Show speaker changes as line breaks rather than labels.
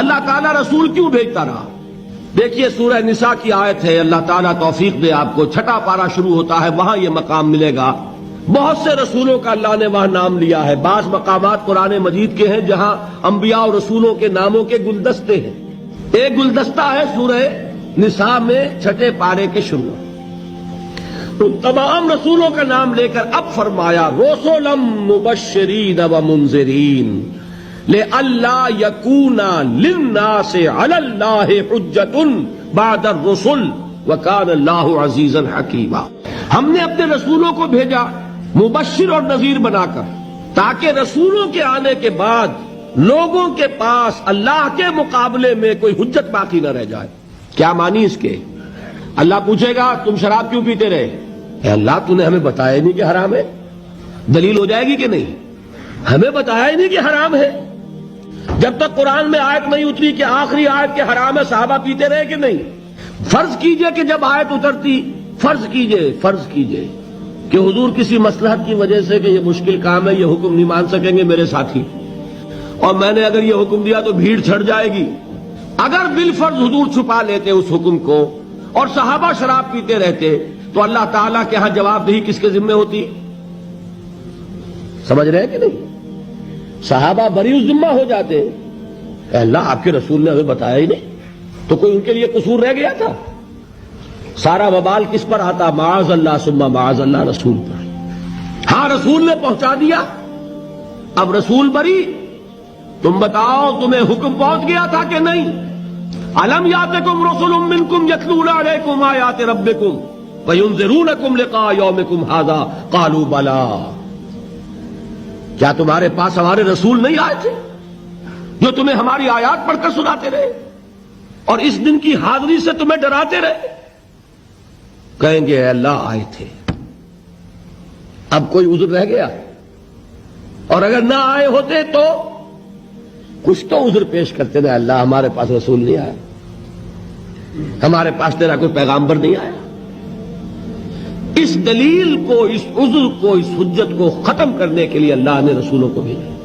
اللہ تعالیٰ رسول کیوں بھیجتا رہا؟ دیکھیے سورہ نساء کی آیت ہے، اللہ تعالیٰ توفیق دے آپ کو، 6واں پارہ شروع ہوتا ہے، وہاں یہ مقام ملے گا۔ بہت سے رسولوں کا اللہ نے وہاں نام لیا ہے۔ بعض مقامات قرآن مجید کے ہیں جہاں انبیاء اور رسولوں کے ناموں کے گلدستے ہیں۔ ایک گلدستہ ہے سورہ نساء میں 6 پارے کے شروع، تو تمام رسولوں کا نام لے کر اب فرمایا رسلا مبشرین و منذرین لئلا یکون للناس علی اللہ حجۃ بعد الرسل وکان اللہ عزیزا حکیما۔ ہم نے اپنے رسولوں کو بھیجا مبشر اور نذیر بنا کر، تاکہ رسولوں کے آنے کے بعد لوگوں کے پاس اللہ کے مقابلے میں کوئی حجت باقی نہ رہ جائے۔ کیا معنی اس کے؟ اللہ پوچھے گا تم شراب کیوں پیتے رہے؟ اے اللہ تو نے ہمیں بتایا ہی نہیں کہ حرام ہے، دلیل ہو جائے گی کہ نہیں؟ ہمیں بتایا ہی نہیں کہ حرام ہے۔ جب تک قرآن میں آیت نہیں اتری کہ آخری آیت کے حرام ہے، صحابہ پیتے رہے کہ نہیں؟ فرض کیجئے کہ جب آیت اترتی، فرض کیجئے کہ حضور کسی مصلحت کی وجہ سے کہ یہ مشکل کام ہے، یہ حکم نہیں مان سکیں گے میرے ساتھی، اور میں نے اگر یہ حکم دیا تو بھیڑ چھڑ جائے گی، اگر بالفرض حضور چھپا لیتے اس حکم کو اور صحابہ شراب پیتے رہتے تو اللہ تعالیٰ کے ہاں جواب دہی کس کے ذمہ ہوتی؟ سمجھ رہے ہیں کہ نہیں؟ صحابہ بری ذمہ ہو جاتے، اے اللہ آپ کے رسول نے ہمیں بتایا ہی نہیں، تو کوئی ان کے لیے قصور رہ گیا تھا؟ سارا وبال کس پر آتا؟ معاذ اللہ ثم معاذ اللہ رسول پر۔ ہاں رسول نے پہنچا دیا، اب رسول بری، تم بتاؤ تمہیں حکم پہنچ گیا تھا کہ نہیں؟ الم یاتکم رسل منکم یتلون علیکم آیات ربکم وینذرونکم لقاء یومکم ھذا قالوا بلی۔ کیا تمہارے پاس ہمارے رسول نہیں آئے تھے جو تمہیں ہماری آیات پڑھ کر سناتے رہے اور اس دن کی حاضری سے تمہیں ڈراتے رہے؟ کہیں گے اے اللہ آئے تھے۔ اب کوئی عذر رہ گیا؟ اور اگر نہ آئے ہوتے تو کچھ تو عذر پیش کرتے نا، اللہ ہمارے پاس رسول نہیں آیا، ہمارے پاس تیرا کوئی پیغامبر نہیں آیا۔ اس دلیل کو، اس عذر کو، اس حجت کو ختم کرنے کے لیے اللہ نے رسولوں کو بھیجا۔